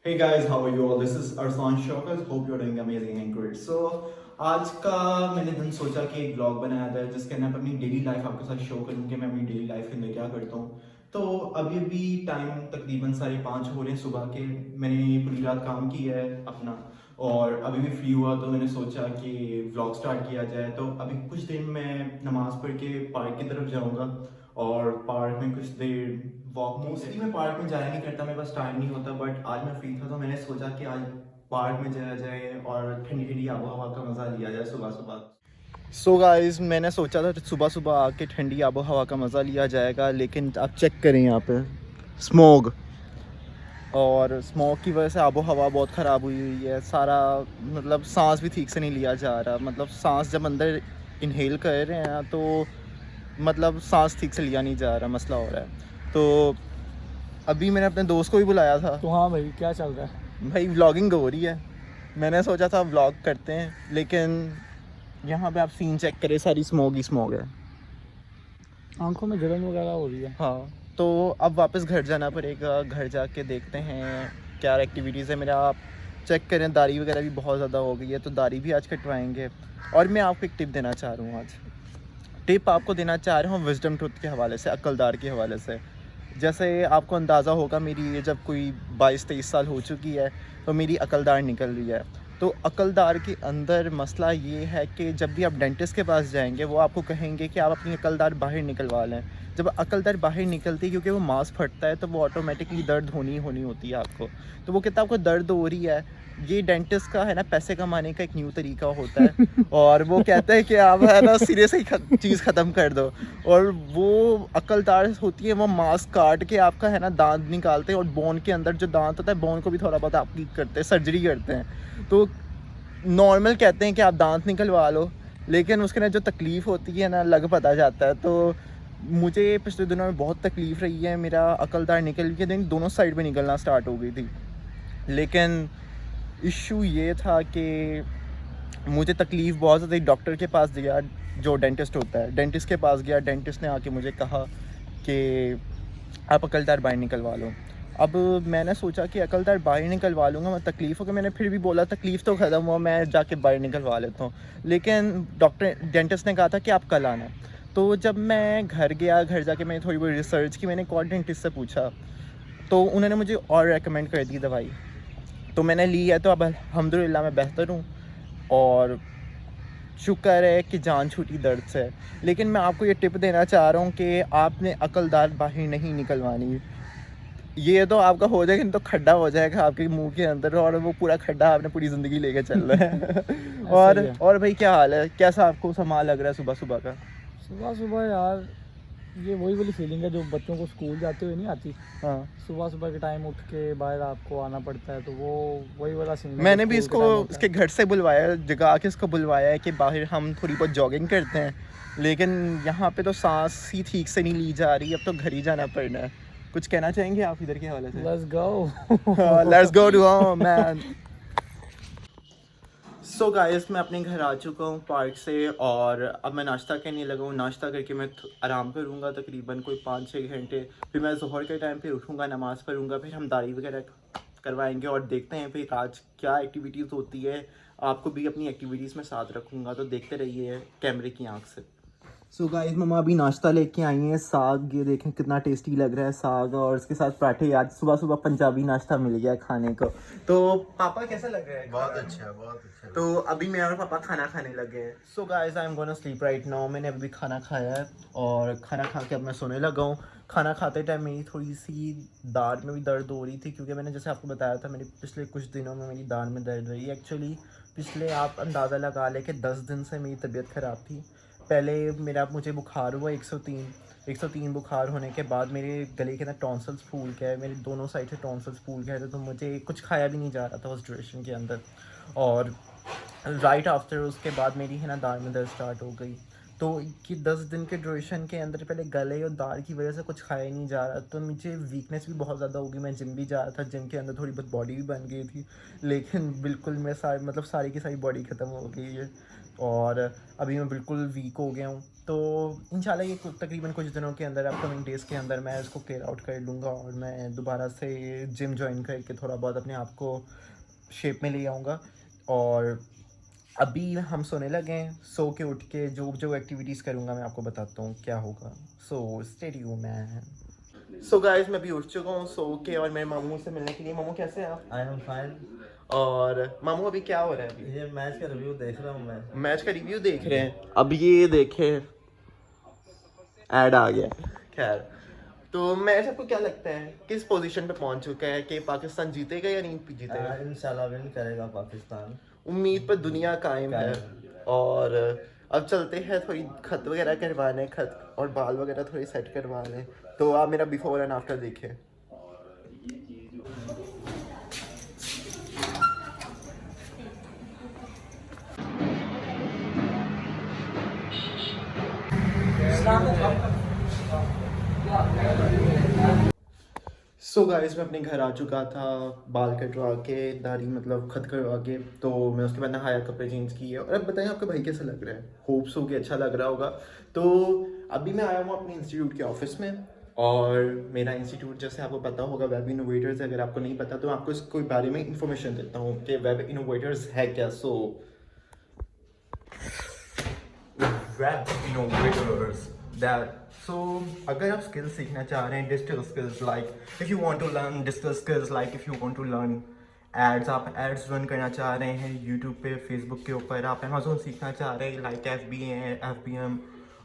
Hey guys, how are you all? This is Arsan Shaukat. Hope you're doing amazing and great. So आज का मैंने दिन सोचा कि एक ब्लॉग बनाया था जिसके अंदर मैं अपनी डेली लाइफ आपके साथ शो करूँ कि मैं अपनी डेली लाइफ के अंदर क्या करता हूँ। तो अभी भी टाइम तकरीबन 5:30 हो रहे हैं सुबह के। मैंने पूरी रात काम किया है अपना और अभी भी फ्री हुआ तो मैंने सोचा कि व्लॉग स्टार्ट किया जाए। तो अभी कुछ दिन मैं नमाज़ पढ़ के पार्क की तरफ जाऊँगा और पार्क में कुछ देर वॉक। मोस्टली मैं पार्क में जाया नहीं करता, मेरे पास टाइम नहीं होता, बट आज मैं फ्री था तो मैंने सोचा कि आज पार्क में जाया जाए और ठंडी ठंडी आबो हवा का मज़ा लिया जाए सुबह सुबह। सो गाइस, मैंने सोचा था सुबह सुबह आके ठंडी आबो हवा का मज़ा लिया जाएगा, लेकिन आप चेक करें यहाँ पे स्मोग, और स्मोक की वजह से आबो हवा बहुत ख़राब हुई हुई है। सारा मतलब सांस भी ठीक से नहीं लिया जा रहा, मतलब सांस जब अंदर इनहेल कर रहे हैं तो मतलब सांस ठीक से लिया नहीं जा रहा, मसला हो रहा है। तो अभी मैंने अपने दोस्त को भी बुलाया था। तो हाँ भाई, क्या चल रहा है? भाई व्लॉगिंग हो रही है, मैंने सोचा था व्लॉग करते हैं, लेकिन यहाँ पे आप सीन चेक करें, सारी स्मोक ही स्मोक है। आंखों में जलन वगैरह हो रही है। हाँ, तो अब वापस घर जाना पड़ेगा, घर जाके देखते हैं क्या एक्टिविटीज़ है मेरा। आप चेक करें, दाढ़ी वगैरह भी बहुत ज़्यादा हो गई है, तो दाढ़ी भी आज कटवाएंगे। और मैं आपको एक टिप देना चाह रहा हूँ आज। टिप आपको देना चाह रहा हूँ विजडम टूथ के हवाले से, अक्लदार के हवाले से। जैसे आपको अंदाज़ा होगा मेरी जब कोई 22-23 साल हो चुकी है तो मेरी अकलदार निकल रही है। तो अकलदार के अंदर मसला ये है कि जब भी आप डेंटिस्ट के पास जाएंगे वो आपको कहेंगे कि आप अपनी अकलदार बाहर निकलवा लें। जब अकलदार बाहर निकलती है, क्योंकि वो मांस फटता है, तो वो ऑटोमेटिकली दर्द होनी होनी होती है आपको। तो वो कहता है आपको दर्द हो रही है, ये डेंटिस्ट का है ना पैसे कमाने का एक न्यू तरीका होता है। और वो कहता है कि आप है ना सिरे से ही चीज़ ख़त्म कर दो। और वो अकलदार होती है, वो मांस काट के आपका है ना दांत निकालते हैं, और बोन के अंदर जो दांत होता है बोन को भी थोड़ा बहुत आपकी करते हैं, सर्जरी करते हैं। तो नॉर्मल कहते हैं कि आप दांत निकलवा लो, लेकिन उसके ना जो तकलीफ़ होती है ना लग पता जाता है। तो मुझे पिछले दिनों में बहुत तकलीफ़ रही है, मेरा अकलदार निकल के दिन दोनों साइड में निकलना स्टार्ट हो गई थी। लेकिन इशू ये था कि मुझे तकलीफ़ बहुत ज़्यादा, डॉक्टर के पास गया, जो डेंटिस्ट होता है, डेंटिस्ट के पास गया। डेंटिस्ट ने आके मुझे कहा कि आप अकलदार बाहर निकलवा लो। अब मैंने सोचा कि अकलदार बाहर निकलवा लूँगा, मैं तकलीफ़ हो गई, मैंने फिर भी बोला तकलीफ़ तो ख़त्म हुआ, मैं जाके बाहर निकलवा लेता हूँ। लेकिन डॉक्टर डेंटिस्ट ने कहा था कि आप कल आना। तो जब मैं घर गया, घर जाके मैंने थोड़ी बहुत रिसर्च की, मैंने एक और डेंटिस्ट से पूछा, तो उन्होंने मुझे और रेकमेंड कर दी दवाई। तो मैंने ली है, तो अब अल्हम्दुलिल्लाह मैं बेहतर हूँ और शुक्र है कि जान छूटी दर्द से। लेकिन मैं आपको ये टिप देना चाह रहा हूँ कि आपने अकलदार बाहर नहीं निकलवानी। ये तो आपका हो जाएगा, नहीं तो खड्डा हो जाएगा आपके मुंह के अंदर, और वो पूरा खड्डा आपने पूरी ज़िंदगी लेके चल रहा है। ऐसा ही है। और भाई क्या हाल है, कैसा आपको संभाल लग रहा है सुबह सुबह का? सुबह सुबह यार, ये वही वाली फीलिंग है जो बच्चों को स्कूल जाते हुए नहीं आती। हाँ, सुबह सुबह के टाइम उठ के बाहर आपको आना पड़ता है, तो वो वही वाला सीन है जो मैंने भी स्कूल के इसको टाइम होता इसके है। घर से बुलवाया, जगा के इसको बुलवाया है कि बाहर हम थोड़ी बहुत जॉगिंग करते हैं, लेकिन यहाँ पे तो सांस ही ठीक से नहीं ली जा रही, अब तो घर ही जाना पड़ना है। कुछ कहना चाहेंगे आप इधर के हवाले से? Let's go. Let's go to home man. So guys, मैं अपने घर आ चुका हूँ पार्क से, और अब मैं नाश्ता करने लगा हूँ। नाश्ता करके मैं आराम करूँगा तकरीबन कोई 5-6 घंटे। फिर मैं ज़ोहर के टाइम पे उठूँगा, नमाज़ पढ़ूँगा, फिर हम दाढ़ी वगैरह करवाएंगे और देखते हैं फिर आज क्या एक्टिविटीज़ होती है। आपको भी अपनी एक्टिविटीज़ में साथ रखूँगा, तो देखते रहिए कैमरे की आंख से। सो गाइस, मम्मा अभी नाश्ता लेके आई हैं, साग, ये देखें कितना टेस्टी लग रहा है साग, और इसके साथ पराठे। आज सुबह सुबह पंजाबी नाश्ता मिल गया खाने को। तो पापा कैसा लग रहा है? बहुत अच्छा, बहुत अच्छा। तो अभी मैं और पापा खाना खाने लगे हैं। So guys, I am gonna sleep right now. मैंने अभी खाना खाया है और खाना खा के अब मैं सोने लगा हूँ। खाना खाते टाइम मेरी थोड़ी सी दाढ़ में भी दर्द हो रही थी, क्योंकि मैंने जैसे आपको बताया था मेरी पिछले कुछ दिनों में मेरी दाढ़ में दर्द रही है। एक्चुअली पिछले आप अंदाज़ा लगा लें कि 10 दिन से मेरी तबीयत ख़राब थी। पहले मुझे बुखार हुआ 103 बुखार होने के बाद मेरे गले के अंदर टॉन्सिल्स फूल गए, मेरे दोनों साइड से टॉन्सिल्स फूल गए थे, तो मुझे कुछ खाया भी नहीं जा रहा था उस ड्यूरेशन के अंदर। और राइट आफ्टर उसके बाद मेरी है ना दाढ़ में दर्द स्टार्ट हो गई। तो कि 10 दिन के ड्यूरेशन के अंदर पहले गले और दाढ़ की वजह से कुछ खाया ही नहीं जा रहा, तो मुझे वीकनेस भी बहुत ज़्यादा हो गई। मैं जिम भी जा रहा था, जिम के अंदर थोड़ी बहुत बॉडी भी बन गई थी, लेकिन बिल्कुल मैं सारी की सारी बॉडी ख़त्म हो गई है। और अभी मैं बिल्कुल वीक हो गया हूँ। तो इंशाल्लाह ये तकरीबन कुछ दिनों के अंदर, अपकमिंग डेज़ के अंदर मैं इसको क्लियर आउट कर लूँगा और मैं दोबारा से जिम जॉइन करके थोड़ा बहुत अपने आप को शेप में ले आऊँगा। और अभी हम सोने लगे हैं, सो के उठ के जो जो एक्टिविटीज़ करूँगा मैं आपको बताता हूँ क्या होगा। So stay tuned man. So guys मैं अभी उठ चुका हूँ सो के, और मेरे मामू से मिलने के लिए। मामू कैसे हैं आप? I am fine. और मामू अभी क्या हो रहा है? अभी ये मैच का रिव्यू देख रहा हूँ मैं। मैच का रिव्यू देख रहे हैं। अब ये देखें, ऐड आ गया। खैर, तो मैच आपको क्या लगता है किस पोजीशन पे पहुंच चुका है कि पाकिस्तान जीतेगा या नहीं जीतेगा? इंशाल्लाह विन करेगा पाकिस्तान। उम्मीद पर दुनिया कायम है। और अब चलते हैं थोड़ी खत वगैरह करवाने, खत और बाल वगैरह थोड़ी सेट करवाने। तो आप मेरा बिफोर एंड आफ्टर देखें। सो गाइस मैं अपने घर आ चुका था, बाल कटवा के, दाढ़ी मतलब खत करवा के। तो मैं उसके बाद नहाया, कपड़े चेंज किए। और अब बताएं आपका भाई कैसा लग रहा है? होप्स हो कि अच्छा लग रहा होगा। तो अभी मैं आया हूँ अपने इंस्टीट्यूट के ऑफिस में। और मेरा इंस्टीट्यूट जैसे आपको पता होगा वेब इनोवेटर्स। अगर आपको नहीं पता तो आपको इसके बारे में इंफॉर्मेशन देता हूँ कि वेब इनोवेटर्स है क्या। So Web Innovators that, so अगर आप स्किल्स सीखना चाह रहे हैं, digital skills, like if you want to learn digital skills, like if you want to learn ads, आप एड्स रन करना चाह रहे हैं यूट्यूब पे, फेसबुक के ऊपर, आप अमेजोन सीखना चाह रहे हैं लाइक FBM,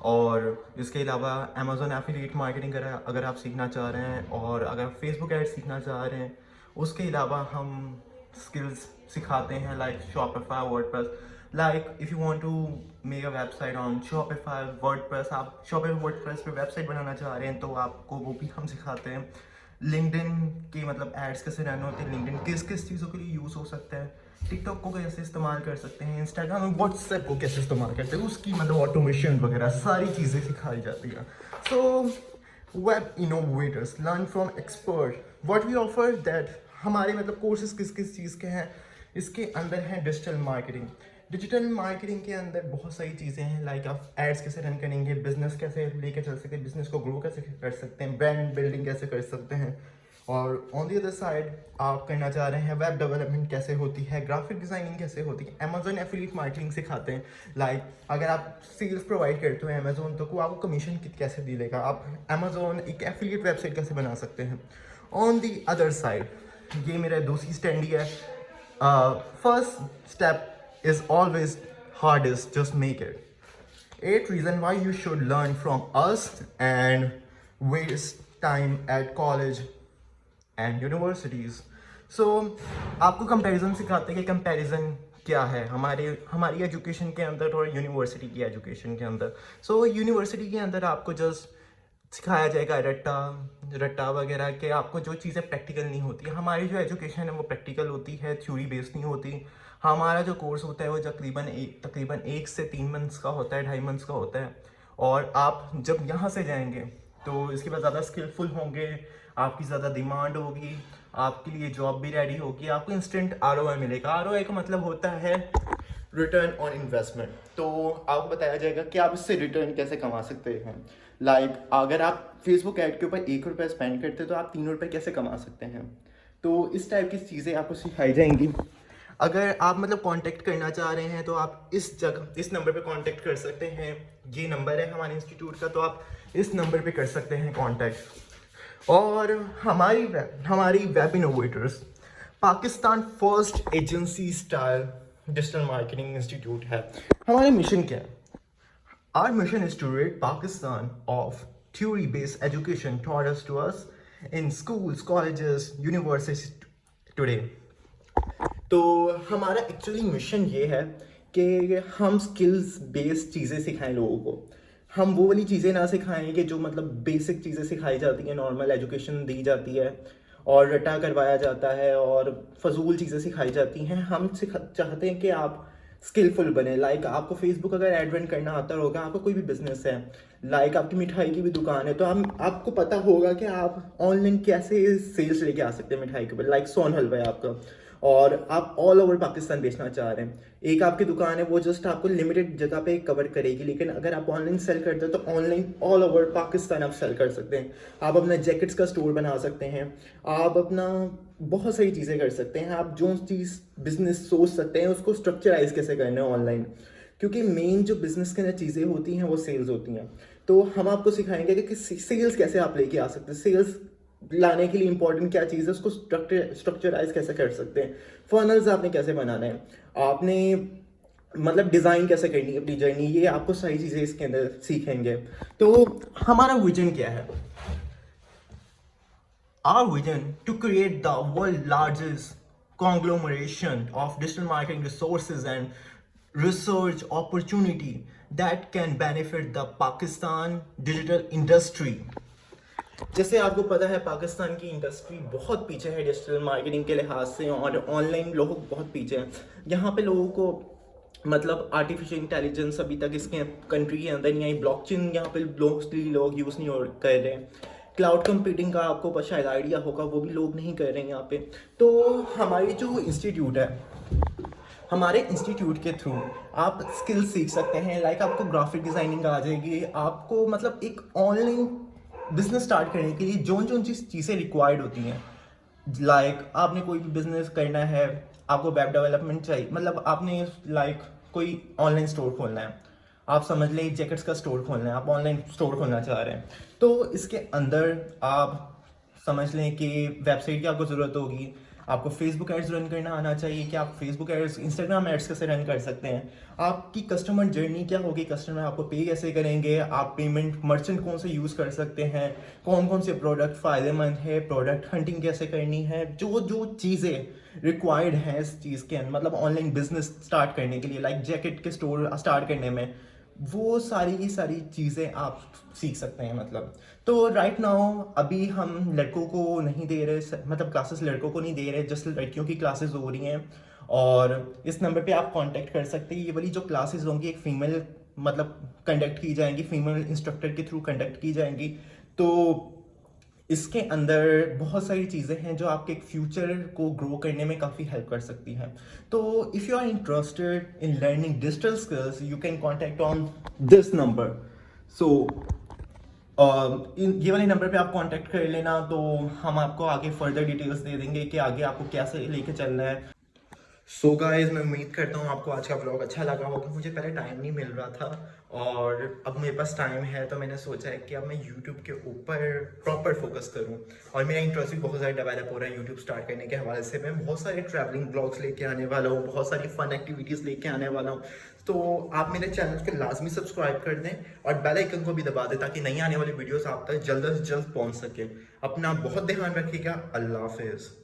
और इसके अलावा अमेजोन एफिलिएट मार्केटिंग अगर आप सीखना चाह रहे हैं, और अगर फेसबुक एड्स सीखना चाह रहे हैं, उसके अलावा हम स्किल्स सिखाते हैं like Shopify, WordPress. Like if you want to make a website on Shopify, WordPress, आप शॉपिफाई वर्डप्रेस पे वेबसाइट बनाना चाह रहे हैं तो आपको वो भी हम सिखाते हैं। लिंक्डइन के मतलब एड्स कैसे रन होते हैं, लिंक्डइन किस किस चीज़ों के लिए यूज़ हो सकता है, टिकटॉक को कैसे इस्तेमाल कर सकते हैं, इंस्टाग्राम और व्हाट्सएप को कैसे इस्तेमाल करते हैं, उसकी मतलब ऑटोमेशन वगैरह सारी चीज़ें सिखाई जाती हैं। So Web Innovators learn from expert, what we offer that, हमारे मतलब कोर्सेज किस किस चीज़ के हैं। इसके अंदर है डिजिटल मार्केटिंग। डिजिटल मार्केटिंग के अंदर बहुत सारी चीज़ें हैं, लाइक आप एड्स कैसे रन करेंगे, बिजनेस कैसे लेके चल सकते हैं, बिजनेस को ग्रो कैसे कर सकते हैं, ब्रांड बिल्डिंग कैसे कर सकते हैं। और ऑन दी अदर साइड आप करना चाह रहे हैं वेब डेवलपमेंट कैसे होती है, ग्राफिक डिज़ाइनिंग कैसे होती है, अमेजोन एफिलिएट मार्केटिंग सिखाते हैं। लाइक अगर आप सेल्स प्रोवाइड करते हो अमेजोन तो वो आपको कमीशन कैसे दिलेगा, आप अमेजोन एक एफिलिएट वेबसाइट कैसे बना सकते हैं। ऑन दी अदर साइड ये मेरा दूसरी स्टैंडी है। First step is always hardest, just make it. 8 reason why you should learn from us and waste time at college and universities. So आपको कंपैरिजन सिखाते हैं कि कंपैरिजन क्या है हमारी एजुकेशन के अंदर और यूनिवर्सिटी की एजुकेशन के अंदर। सो यूनिवर्सिटी के अंदर आपको जस्ट सिखाया जाएगा रट्टा वगैरह के, आपको जो चीज़ें प्रैक्टिकल नहीं होती। हमारी जो एजुकेशन है वो प्रैक्टिकल होती है, थ्योरी बेस्ड नहीं होती। हमारा जो कोर्स होता है वो तकरीबन 1 से 3 मंथ्स का होता है, 2.5 मंथ्स का होता है। और आप जब यहाँ से जाएंगे तो इसके बाद ज़्यादा स्किलफुल होंगे, आपकी ज़्यादा डिमांड होगी, आपके लिए जॉब भी रेडी होगी, आपको इंस्टेंट ROI मिलेगा। ROI का मतलब होता है रिटर्न ऑन इन्वेस्टमेंट। तो आपको बताया जाएगा कि आप इससे रिटर्न कैसे कमा सकते हैं। लाइक अगर आप फेसबुक ऐड के ऊपर 1 रुपया स्पेंड करते हैं तो आप 3 रुपये कैसे कमा सकते हैं। तो इस टाइप की चीज़ें आपको सिखाई जाएंगी। अगर आप मतलब कांटेक्ट करना चाह रहे हैं तो आप इस नंबर पे कांटेक्ट कर सकते हैं। ये नंबर है हमारे इंस्टीट्यूट का, तो आप इस नंबर पे कर सकते हैं कांटेक्ट। और हमारी web innovators Pakistan first agency style digital marketing institute है। हमारा मिशन क्या है? Our mission is to rid Pakistan of theory-based education taught to us in schools, colleges, universities today. तो हमारा एक्चुअली मिशन ये है कि हम स्किल्स बेस्ड चीज़ें सिखाएं लोगों को। हम वो वाली चीज़ें ना सिखाएं कि जो मतलब बेसिक चीज़ें सिखाई जाती हैं, नॉर्मल एजुकेशन दी जाती है और रटा करवाया जाता है और फजूल चीज़ें सिखाई जाती हैं। हम चाहते हैं कि आप स्किलफुल बने। लाइक आपको फेसबुक अगर एड रन करना आता होगा, आपका कोई भी बिजनेस है, लाइक आपकी मिठाई की भी दुकान है, तो आपको पता होगा कि आप ऑनलाइन कैसे सेल्स लेके आ सकते हैं मिठाई के ऊपर। लाइक सोन हलवा है आपका, और आप ऑल ओवर पाकिस्तान बेचना चाह रहे हैं। एक आपकी दुकान है वो जस्ट आपको लिमिटेड जगह पे कवर करेगी, लेकिन अगर आप ऑनलाइन सेल करते हो तो ऑनलाइन ऑल ओवर पाकिस्तान आप सेल कर सकते हैं। आप अपना जैकेट्स का स्टोर बना सकते हैं, आप अपना बहुत सारी चीज़ें कर सकते हैं। आप जो चीज़ बिजनेस सोच सकते हैं उसको स्ट्रक्चराइज कैसे करना है ऑनलाइन, क्योंकि मेन जो बिजनेस के अंदर चीज़ें होती हैं वो सेल्स होती हैं। तो हम आपको सिखाएंगे कि सेल्स कैसे आप लेके आ सकते हैं, सेल्स लाने के लिए इंपॉर्टेंट क्या चीज़ है उसको स्ट्रक्चराइज कैसे कर सकते हैं, फनल्स आपने कैसे बनाना है, आपने मतलब डिज़ाइन कैसे करनी है अपनी जर्नी, ये आपको सारी चीज़ें इसके अंदर सीखेंगे। तो हमारा विजन क्या है? Our vision to create the world largest conglomeration of digital marketing resources and research opportunity that can benefit the Pakistan digital industry. जैसे आपको पता है पाकिस्तान की इंडस्ट्री बहुत पीछे है डिजिटल मार्केटिंग के लिहाज से, और ऑनलाइन लोग बहुत पीछे हैं। यहाँ पे लोगों को मतलब आर्टिफिशियल इंटेलिजेंस अभी तक इसके कंट्री के अंदर नहीं आई, ब्लॉकचेन यहाँ पे मोस्टली लोग यूज़ नहीं कर रहे हैं, क्लाउड कंप्यूटिंग का आपको शायद आइडिया होगा वो भी लोग नहीं कर रहे हैं यहाँ पे। तो हमारी जो इंस्टीट्यूट है, हमारे इंस्टीट्यूट के थ्रू आप स्किल सीख सकते हैं। लाइक आपको ग्राफिक डिज़ाइनिंग आ जाएगी, आपको मतलब एक ऑनलाइन बिजनेस स्टार्ट करने के लिए जो जो चीज़ें रिक्वायर्ड होती हैं, लाइक आपने कोई भी बिजनेस करना है, आपको वेब डेवलपमेंट चाहिए, मतलब आपने लाइक कोई ऑनलाइन स्टोर खोलना है, आप समझ लें जैकेट्स का स्टोर खोलना है, आप ऑनलाइन स्टोर खोलना चाह रहे हैं, तो इसके अंदर आप समझ लें कि वेबसाइट की आपको ज़रूरत होगी, आपको फेसबुक एड्स रन करना आना चाहिए कि आप फेसबुक एड्स, इंस्टाग्राम एड्स कैसे रन कर सकते हैं, आपकी कस्टमर जर्नी क्या होगी, कस्टमर आपको पे कैसे करेंगे, आप पेमेंट मर्चेंट कौन से यूज़ कर सकते हैं, कौन कौन से प्रोडक्ट फ़ायदेमंद है, प्रोडक्ट हंटिंग कैसे करनी है, जो जो चीज़ें रिक्वायर्ड हैं इस चीज़ के मतलब ऑनलाइन बिजनेस स्टार्ट करने के लिए, लाइक जैकेट के स्टोर स्टार्ट करने में, वो सारी की सारी चीज़ें आप सीख सकते हैं मतलब। तो राइट नाउ अभी हम लड़कों को नहीं दे रहे, मतलब क्लासेस लड़कों को नहीं दे रहे, जस्ट लड़कियों की क्लासेस हो रही हैं, और इस नंबर पे आप कांटेक्ट कर सकते हैं। ये वाली जो क्लासेस होंगी एक फ़ीमेल मतलब कंडक्ट की जाएंगी, फीमेल इंस्ट्रक्टर के थ्रू कंडक्ट की जाएंगी। तो इसके अंदर बहुत सारी चीज़ें हैं जो आपके फ्यूचर को ग्रो करने में काफ़ी हेल्प कर सकती हैं। तो if you are interested in learning digital skills you can contact on this number. So ये वाले नंबर पे आप कांटेक्ट कर लेना, तो हम आपको आगे फर्दर डिटेल्स दे देंगे कि आगे आपको कैसे लेके चलना है। सो गाइस, मैं उम्मीद करता हूँ आपको आज का व्लॉग अच्छा लगा होगा। मुझे पहले टाइम नहीं मिल रहा था और अब मेरे पास टाइम है, तो मैंने सोचा है कि अब मैं यूट्यूब के ऊपर प्रॉपर फोकस करूँ, और मेरा इंटरेस्ट भी बहुत ज़्यादा डेवलप हो रहा है यूट्यूब स्टार्ट करने के हवाले से। मैं बहुत सारे ट्रैवलिंग ब्लॉग्स लेके आने वाला हूँ, बहुत सारी फन एक्टिविटीज़ लेके आने वाला हूँ। तो आप मेरे चैनल को लाजमी सब्सक्राइब कर दें और बेल आइकन को भी दबा दें ताकि नई आने वाली वीडियोस आप तक जल्द से जल्द पहुँच सके। अपना बहुत ध्यान रखिएगा। अल्लाह हाफिज़।